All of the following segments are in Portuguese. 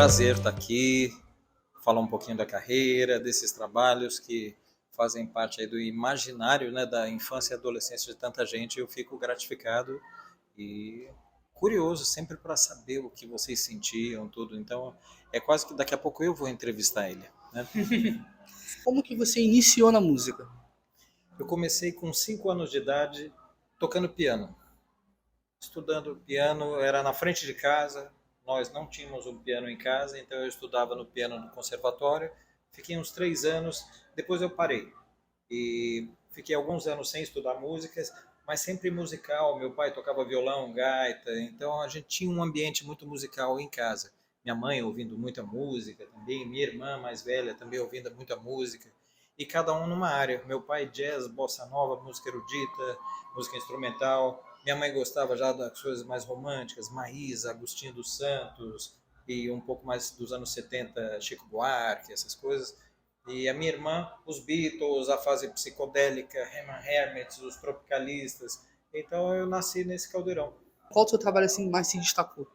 prazer estar aqui, falar um pouquinho da carreira, desses trabalhos que fazem parte aí do imaginário, né, da infância e adolescência de tanta gente. Eu fico gratificado e curioso sempre para saber o que vocês sentiam, tudo. Então, é quase que daqui a pouco eu vou entrevistar ele, né? Como que você iniciou na música? Eu comecei com 5 anos de idade tocando piano. Estudando piano, era na frente de casa. Nós não tínhamos um piano em casa, então eu estudava no piano no conservatório. Fiquei uns 3 anos, depois eu parei. E fiquei alguns anos sem estudar músicas, mas sempre musical. Meu pai tocava violão, gaita, então a gente tinha um ambiente muito musical em casa. Minha mãe ouvindo muita música também, minha irmã mais velha também ouvindo muita música. E cada um numa área. Meu pai jazz, bossa nova, música erudita, música instrumental. Minha mãe gostava já das coisas mais românticas, Maísa, Agostinho dos Santos, e um pouco mais dos anos 70, Chico Buarque, essas coisas. E a minha irmã, os Beatles, a fase psicodélica, Herman Hermits, os tropicalistas. Então eu nasci nesse caldeirão. Qual o seu trabalho assim mais se destacou?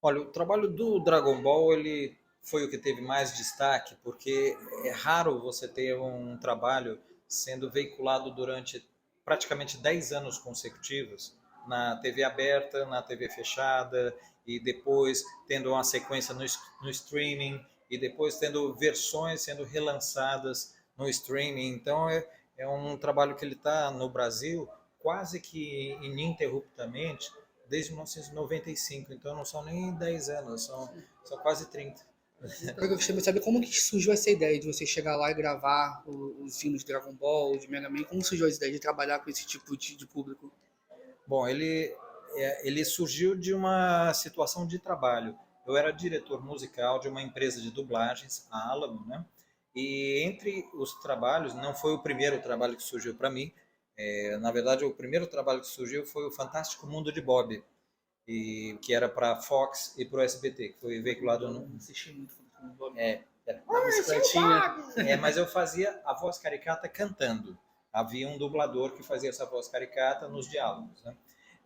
Olha, o trabalho do Dragon Ball, ele foi o que teve mais destaque, porque é raro você ter um trabalho sendo veiculado durante praticamente 10 anos consecutivos na TV aberta, na TV fechada, e depois tendo uma sequência no streaming, e depois tendo versões sendo relançadas no streaming. Então é um trabalho que ele está no Brasil quase que ininterruptamente desde 1995, então não são nem 10 anos, são quase 30. Eu gostaria de saber como que surgiu essa ideia de você chegar lá e gravar os filmes de Dragon Ball, de Mega Man. Como surgiu essa ideia de trabalhar com esse tipo de público? Bom, ele surgiu de uma situação de trabalho. Eu era diretor musical de uma empresa de dublagens, a Alamo, né? E entre os trabalhos, não foi o primeiro trabalho que surgiu para mim. Na verdade, o primeiro trabalho que surgiu foi o Fantástico Mundo de Bob, que era para a Fox e para o SBT, que foi veiculado no. Não assisti muito Fantástico Bob. Era. Da bicicletinha. Mas eu fazia a voz caricata cantando. Havia um dublador que fazia essa voz caricata nos diálogos, né?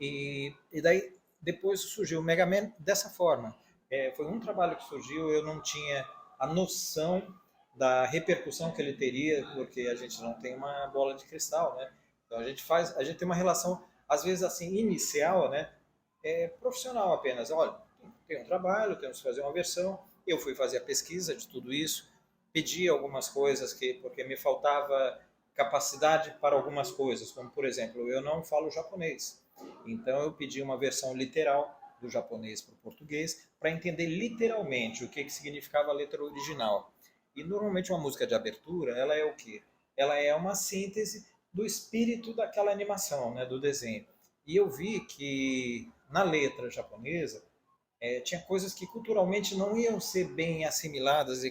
E daí depois surgiu o Mega Man dessa forma. Foi um trabalho que surgiu, eu não tinha a noção da repercussão que ele teria, porque a gente não tem uma bola de cristal, né? Então a gente tem uma relação às vezes assim inicial, né? Profissional apenas. Olha, tem um trabalho, temos que fazer uma versão. Eu fui fazer a pesquisa de tudo isso, pedi algumas coisas porque me faltava capacidade para algumas coisas, como por exemplo, eu não falo japonês. Então eu pedi uma versão literal do japonês para o português para entender literalmente o que significava a letra original. E normalmente uma música de abertura, ela é o quê? Ela é uma síntese do espírito daquela animação, né, do desenho. E eu vi que na letra japonesa tinha coisas que culturalmente não iam ser bem assimiladas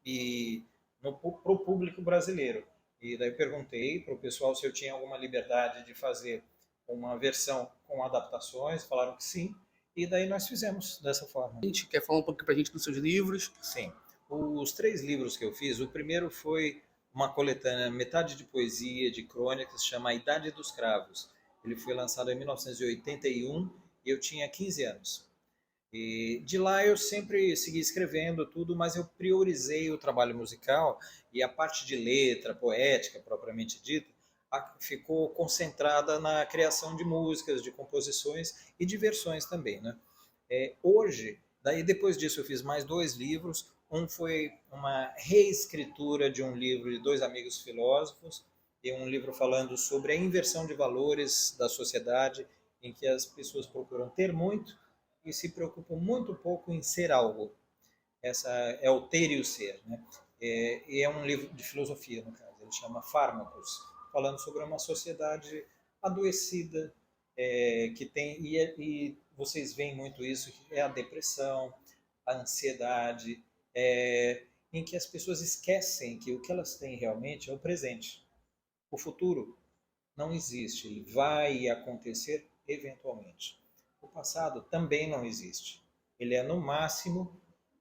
e para o público brasileiro. E daí eu perguntei para o pessoal se eu tinha alguma liberdade de fazer uma versão com adaptações, falaram que sim, e daí nós fizemos dessa forma. A gente quer falar um pouco pra gente dos seus livros. Sim. Os 3 livros que eu fiz, o primeiro foi uma coletânea, metade de poesia, de crônicas, chama A Idade dos Cravos. Ele foi lançado em 1981 e eu tinha 15 anos. E de lá eu sempre segui escrevendo tudo, mas eu priorizei o trabalho musical e a parte de letra, poética, propriamente dita, ficou concentrada na criação de músicas, de composições e de versões também, né? Hoje, daí depois disso eu fiz mais 2 livros. Um foi uma reescritura de um livro de 2 amigos filósofos e um livro falando sobre a inversão de valores da sociedade, em que as pessoas procuram ter muito e se preocupam muito pouco em ser algo. Essa é o ter e o ser, né? E é um livro de filosofia, no caso. Ele chama Fármacos, falando sobre uma sociedade adoecida, que tem e vocês veem muito isso, que é a depressão, a ansiedade, em que as pessoas esquecem que o que elas têm realmente é o presente. O futuro não existe, ele vai acontecer eventualmente. O passado também não existe. Ele é, no máximo,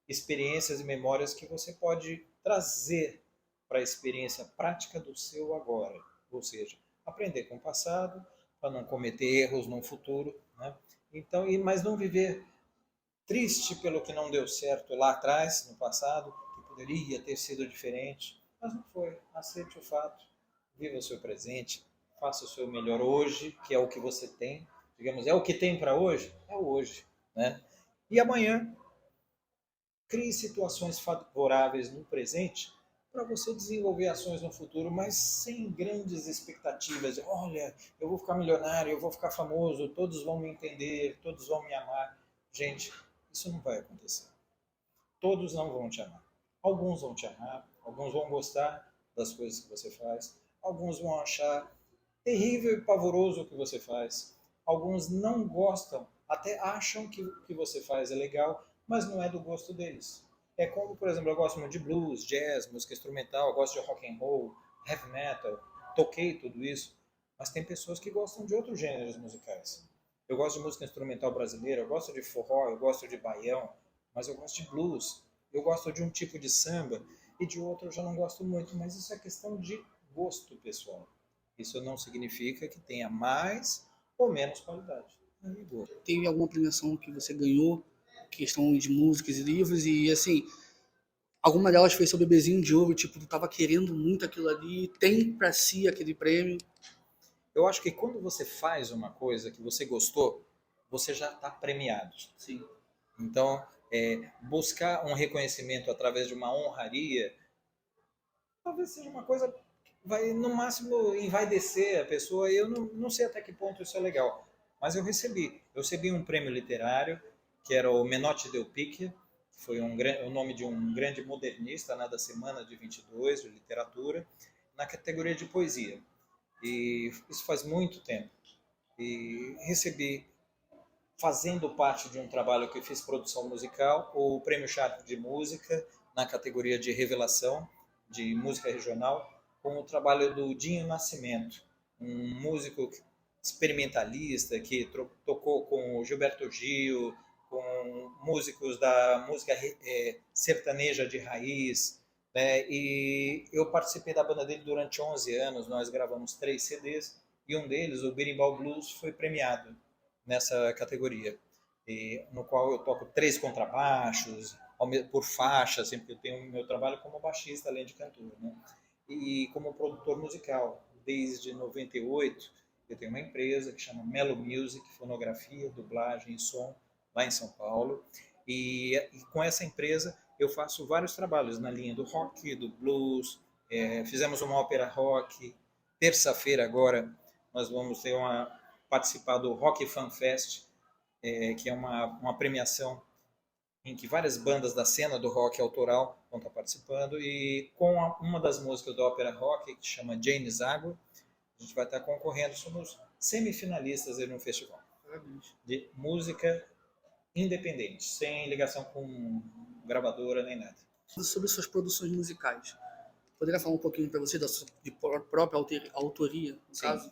experiências e memórias que você pode trazer para a experiência prática do seu agora. Ou seja, aprender com o passado, para não cometer erros no futuro, né? Então, mas não viver triste pelo que não deu certo lá atrás, no passado, que poderia ter sido diferente, mas não foi. Aceite o fato, viva o seu presente, faça o seu melhor hoje, que é o que você tem. Digamos, é o que tem para hoje? É o hoje, né? E amanhã, crie situações favoráveis no presente para você desenvolver ações no futuro, mas sem grandes expectativas. Olha, eu vou ficar milionário, eu vou ficar famoso, todos vão me entender, todos vão me amar. Gente, isso não vai acontecer. Todos não vão te amar. Alguns vão te amar, alguns vão gostar das coisas que você faz, alguns vão achar terrível e pavoroso o que você faz. Alguns não gostam, até acham que o que você faz é legal, mas não é do gosto deles. É como, por exemplo, eu gosto muito de blues, jazz, música instrumental, eu gosto de rock and roll, heavy metal, toquei tudo isso, mas tem pessoas que gostam de outros gêneros musicais. Eu gosto de música instrumental brasileira, eu gosto de forró, eu gosto de baião, mas eu gosto de blues. Eu gosto de um tipo de samba e de outro eu já não gosto muito, mas isso é questão de gosto pessoal. Isso não significa que tenha mais ou menos qualidade. Teve alguma premiação que você ganhou, questão de músicas e livros, e assim, alguma delas foi seu bebezinho de ouro, tipo, tu tava querendo muito aquilo ali, tem pra si aquele prêmio? Eu acho que quando você faz uma coisa que você gostou, você já está premiado. Sim. Então, buscar um reconhecimento através de uma honraria, talvez seja uma coisa que vai, no máximo, envaidecer a pessoa. E eu não sei até que ponto isso é legal. Mas eu recebi. Eu recebi um prêmio literário, que era o Menotti Del Picchia, que foi o nome de um grande modernista, né, da Semana de 22, de literatura, na categoria de poesia. E isso faz muito tempo. E recebi, fazendo parte de um trabalho que eu fiz produção musical, o Prêmio Sharp de Música, na categoria de revelação de música regional, com o trabalho do Dinho Nascimento, um músico experimentalista que tocou com o Gilberto Gil, com músicos da música sertaneja de raiz, né? E eu participei da banda dele durante 11 anos, nós gravamos 3 CDs, e um deles, o Berimbau Blues, foi premiado nessa categoria, no qual eu toco 3 contrabaixos, por faixa, assim, porque eu tenho meu trabalho como baixista, além de cantor, né? E como produtor musical. Desde 98, eu tenho uma empresa que chama Melo Music, fonografia, dublagem e som, lá em São Paulo. E com essa empresa eu faço vários trabalhos na linha do rock, do blues, fizemos uma ópera rock. Terça-feira agora nós vamos ter participar do Rock Fan Fest, que é uma premiação em que várias bandas da cena do rock autoral vão estar participando, e com uma das músicas da ópera rock, que chama Jane Zago, a gente vai estar concorrendo, somos semifinalistas no festival. Parabéns. De música independente, sem ligação com gravadora nem nada. Sobre suas produções musicais, poderia falar um pouquinho para você da sua própria autoria, no Sim. caso?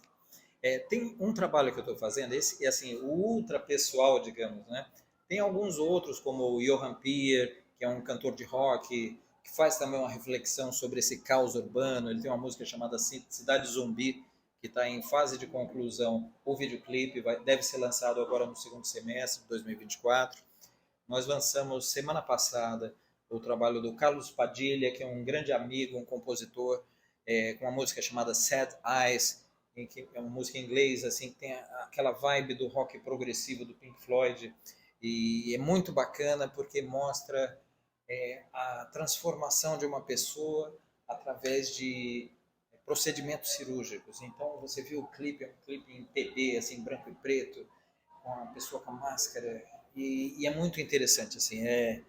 Tem um trabalho que eu estou fazendo, esse é assim, o ultra pessoal, digamos, né? Tem alguns outros, como o Johan Pier, que é um cantor de rock, que faz também uma reflexão sobre esse caos urbano. Ele tem uma música chamada Cidade Zumbi, que está em fase de conclusão. O videoclipe deve ser lançado agora no segundo semestre de 2024. Nós lançamos semana passada o trabalho do Carlos Padilha, que é um grande amigo, um compositor, com uma música chamada Sad Eyes, que é uma música em inglês, assim, que tem aquela vibe do rock progressivo do Pink Floyd, e é muito bacana porque mostra a transformação de uma pessoa através de procedimentos cirúrgicos. Então você viu o clipe, é um clipe em PB, assim, branco e preto, com a pessoa com a máscara, e é muito interessante, assim, é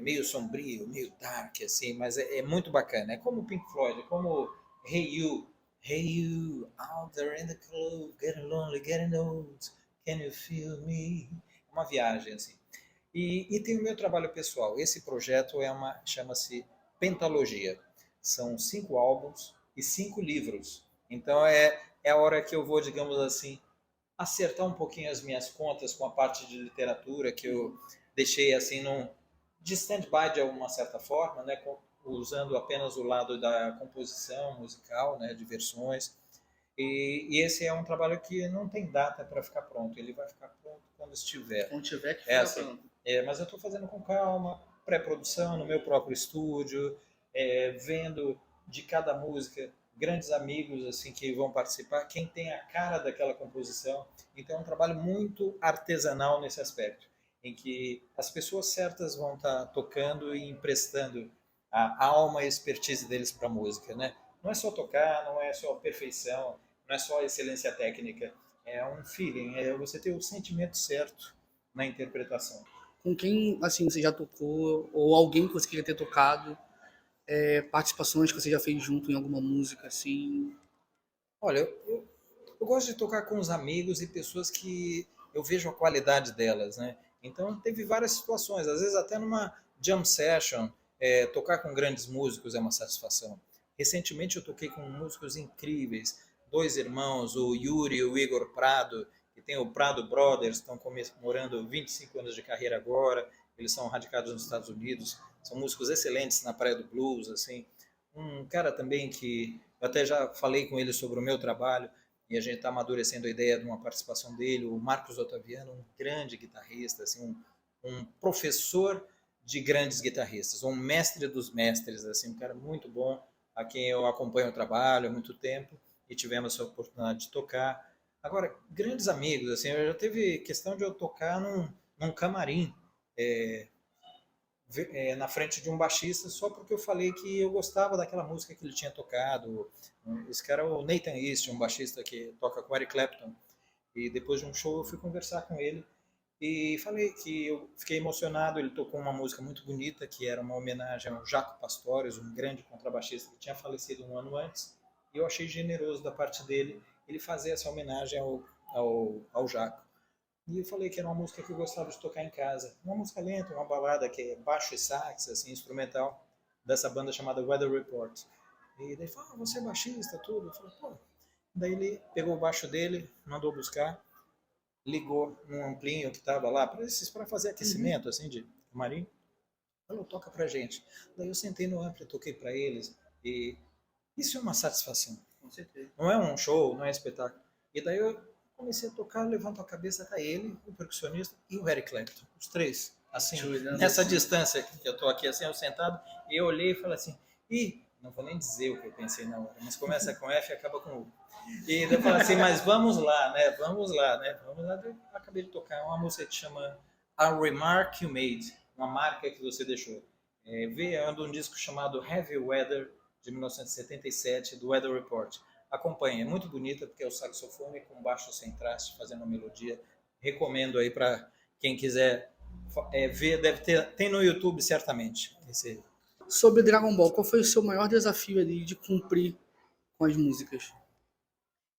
meio sombrio, meio dark, assim, mas é muito bacana. É como o Pink Floyd, é como Hey you, out there in the cold, getting lonely, getting old, can you feel me? É uma viagem, assim. E tem o meu trabalho pessoal. Esse projeto chama-se Pentalogia. São 5 álbuns e 5 livros. Então é a hora que eu vou, digamos assim, acertar um pouquinho as minhas contas com a parte de literatura que eu deixei assim de stand-by de alguma certa forma, né, usando apenas o lado da composição musical, né, de versões. E esse é um trabalho que não tem data para ficar pronto, ele vai ficar pronto quando estiver. Quando tiver que É ficar assim, pronto. Mas eu estou fazendo com calma, pré-produção no meu próprio estúdio, vendo de cada música grandes amigos assim que vão participar, quem tem a cara daquela composição. Então é um trabalho muito artesanal nesse aspecto, em que as pessoas certas vão estar tocando e emprestando a alma e a expertise deles para a música, né? Não é só tocar, não é só perfeição, não é só excelência técnica, é um feeling, é você ter o sentimento certo na interpretação. Com quem, assim, você já tocou, ou alguém que você queria ter tocado, participações que você já fez junto em alguma música, assim? Olha, eu gosto de tocar com os amigos e pessoas que eu vejo a qualidade delas, né? Então teve várias situações, às vezes até numa jam session, tocar com grandes músicos é uma satisfação. Recentemente eu toquei com músicos incríveis, dois irmãos, o Yuri e o Igor Prado, que tem o Prado Brothers, estão comemorando 25 anos de carreira agora, eles são radicados nos Estados Unidos, são músicos excelentes na praia do blues, assim. Um cara também que eu até já falei com ele sobre o meu trabalho, e a gente está amadurecendo a ideia de uma participação dele, o Marcos Otaviano, um grande guitarrista, assim, um professor de grandes guitarristas, um mestre dos mestres, assim, um cara muito bom, a quem eu acompanho o trabalho há muito tempo, e tivemos a oportunidade de tocar. Agora, grandes amigos, assim, eu já teve questão de eu tocar num camarim, é, na frente de um baixista só porque eu falei que eu gostava daquela música que ele tinha tocado. Esse cara é o Nathan East, um baixista que toca com Eric Clapton. E depois de um show eu fui conversar com ele e falei que eu fiquei emocionado. Ele tocou uma música muito bonita que era uma homenagem ao Jaco Pastorius, um grande contrabaixista que tinha falecido um ano antes. E eu achei generoso da parte dele ele fazer essa homenagem ao Jaco. E eu falei que era uma música que eu gostava de tocar em casa. Uma música lenta, uma balada que é baixo e sax, assim, instrumental, dessa banda chamada Weather Report. E daí ele falou, você é baixista, tudo? Eu falei, pô. Daí ele pegou o baixo dele, mandou buscar, ligou um amplinho que estava lá, para fazer aquecimento, assim, de camarim. Falou, toca pra gente. Daí eu sentei no amplo, toquei para eles, e isso é uma satisfação. Com certeza. Não é um show, não é espetáculo. E daí eu comecei a tocar, levanto a cabeça, tá ele, o percussionista e o Eric Clapton, os três, assim, nessa distância que eu tô aqui, assim, eu sentado, e eu olhei e falei assim, não vou nem dizer o que eu pensei na hora, mas começa com F e acaba com U. E daí eu falei assim, mas vamos lá, né, vamos lá, né, vamos lá. Eu acabei de tocar uma música que chama A Remark You Made, uma marca que você deixou. É um disco chamado Heavy Weather, de 1977, do Weather Report. Acompanhe, é muito bonita porque é o saxofone com baixo sem traste fazendo uma melodia. Recomendo aí para quem quiser ver, tem no YouTube certamente. Sobre Dragon Ball, qual foi o seu maior desafio ali de cumprir com as músicas?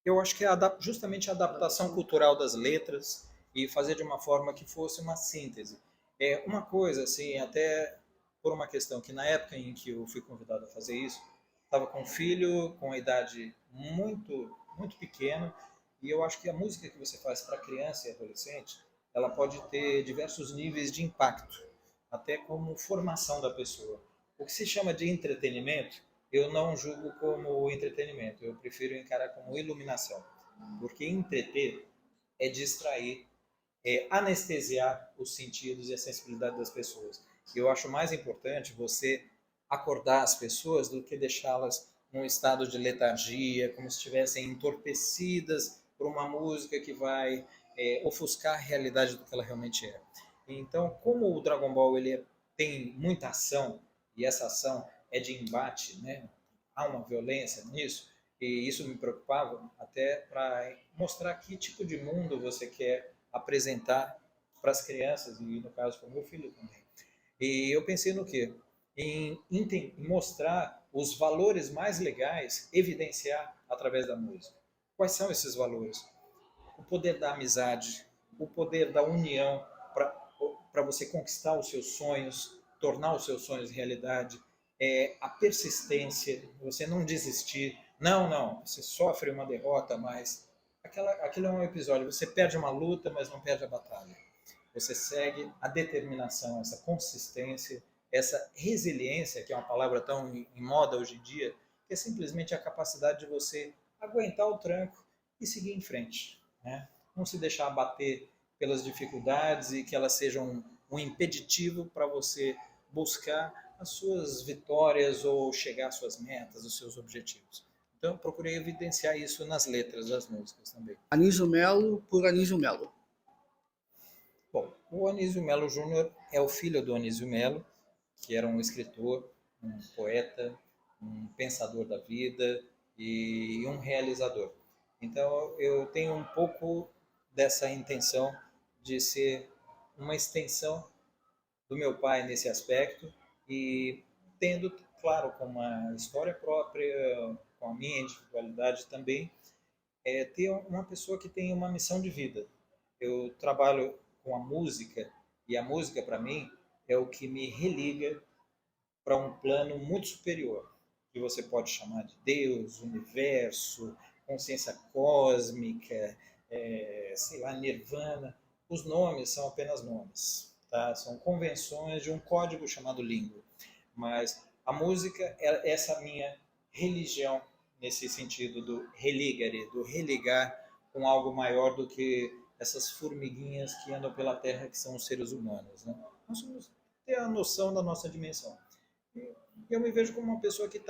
Eu acho que é justamente a adaptação cultural das letras e fazer de uma forma que fosse uma síntese. Uma coisa, assim, até por uma questão que na época em que eu fui convidado a fazer isso, estava com um filho com a idade muito, muito pequena, e eu acho que a música que você faz para criança e adolescente, ela pode ter diversos níveis de impacto, até como formação da pessoa. O que se chama de entretenimento, eu não julgo como entretenimento, eu prefiro encarar como iluminação, porque entreter é distrair, é anestesiar os sentidos e a sensibilidade das pessoas. Eu acho mais importante você acordar as pessoas do que deixá-las num estado de letargia, como se estivessem entorpecidas por uma música que vai ofuscar a realidade do que ela realmente é. Então, como o Dragon Ball tem muita ação, e essa ação é de embate, né? Há uma violência nisso, e isso me preocupava até para mostrar que tipo de mundo você quer apresentar para as crianças, e no caso para o meu filho também. E eu pensei no quê? Em mostrar os valores mais legais, evidenciar através da música. Quais são esses valores? O poder da amizade, o poder da união para você conquistar os seus sonhos, tornar os seus sonhos realidade, a persistência, você não desistir. Não, você sofre uma derrota, mas aquilo é um episódio. Você perde uma luta, mas não perde a batalha. Você segue a determinação, essa consistência, essa resiliência, que é uma palavra tão em moda hoje em dia, que é simplesmente a capacidade de você aguentar o tranco e seguir em frente, né? Não se deixar abater pelas dificuldades e que elas sejam um impeditivo para você buscar as suas vitórias ou chegar às suas metas, os seus objetivos. Então, eu procurei evidenciar isso nas letras das músicas também. Anísio Melo por Anísio Melo. Bom, o Anísio Melo Júnior é o filho do Anísio Melo, que era um escritor, um poeta, um pensador da vida e um realizador. Então, eu tenho um pouco dessa intenção de ser uma extensão do meu pai nesse aspecto e tendo, claro, com uma história própria, com a minha individualidade também, ter uma pessoa que tem uma missão de vida. Eu trabalho com a música e a música, para mim, é o que me religa para um plano muito superior, que você pode chamar de Deus, universo, consciência cósmica, sei lá, nirvana. Os nomes são apenas nomes, tá? São convenções de um código chamado língua. Mas a música é essa minha religião, nesse sentido do religare, do religar com algo maior do que essas formiguinhas que andam pela Terra, que são os seres humanos, né? Nós somos ter a noção da nossa dimensão. Eu me vejo como uma pessoa que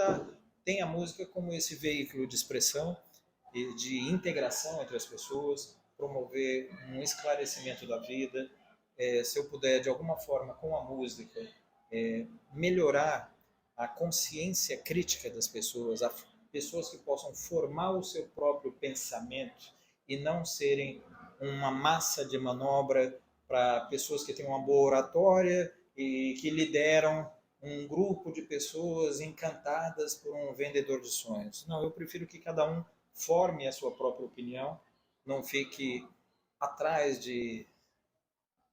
tem a música como esse veículo de expressão e de integração entre as pessoas, promover um esclarecimento da vida. Se eu puder, de alguma forma, com a música, melhorar a consciência crítica das pessoas, pessoas que possam formar o seu próprio pensamento e não serem uma massa de manobra para pessoas que têm uma boa oratória e que lideram um grupo de pessoas encantadas por um vendedor de sonhos. Não, eu prefiro que cada um forme a sua própria opinião, não fique atrás de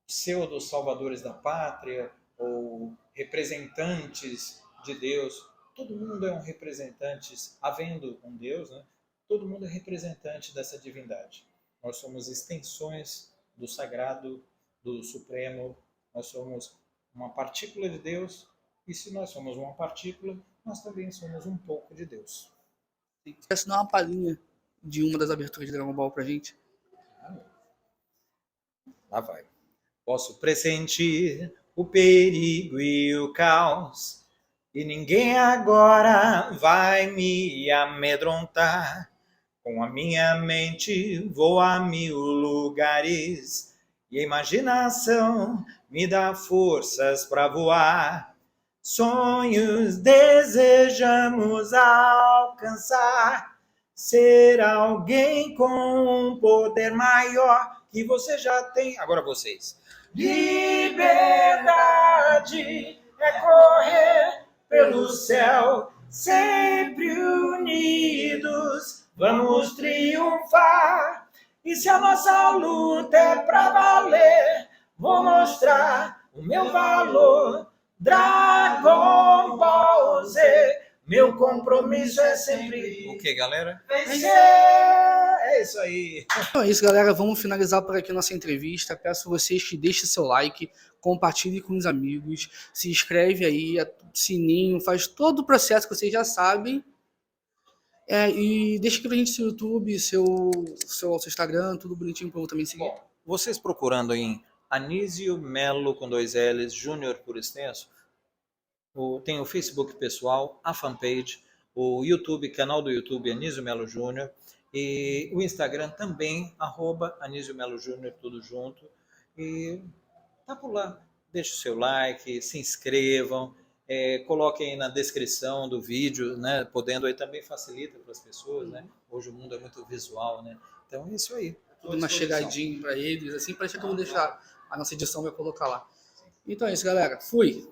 pseudo salvadores da pátria ou representantes de Deus. Todo mundo é um representante, havendo um Deus, né? Todo mundo é representante dessa divindade. Nós somos extensões do sagrado, do supremo, nós somos uma partícula de Deus, e se nós somos uma partícula, nós também somos um pouco de Deus. Quer dar uma palhinha de uma das aberturas de Dragon Ball pra gente? Lá vai. Posso pressentir o perigo e o caos, e ninguém agora vai me amedrontar. Com a minha mente vou a 1000 lugares, e a imaginação me dá forças para voar. Sonhos desejamos alcançar, ser alguém com um poder maior que você já tem. Agora vocês. Liberdade é correr pelo céu, sempre unidos, vamos triunfar. E se a nossa luta é pra valer, vou mostrar o meu valor. Dragon Ball Z, meu compromisso é sempre... O que, galera? Vencer! É isso aí. Então é isso, galera. Vamos finalizar por aqui a nossa entrevista. Peço a vocês que deixem seu like, compartilhe com os amigos, se inscreve aí, sininho, faz todo o processo que vocês já sabem. E deixa aqui pra gente seu YouTube, seu Instagram, tudo bonitinho pra eu também seguir. Bom, vocês procurando em Anísio Melo com 2 L's, Júnior por extenso, tem o Facebook pessoal, a fanpage, o YouTube, canal do YouTube Anísio Melo Júnior, e o Instagram também, @Anísio Melo Júnior, tudo junto. E tá por lá. Deixe o seu like, se inscrevam, coloquem aí na descrição do vídeo, né? Podendo aí também facilita para as pessoas, né? Hoje o mundo é muito visual, né? Então é isso aí. Tudo uma chegadinha para eles, assim, parece que eu vou deixar a nossa edição vai colocar lá. Então é isso, galera. Fui!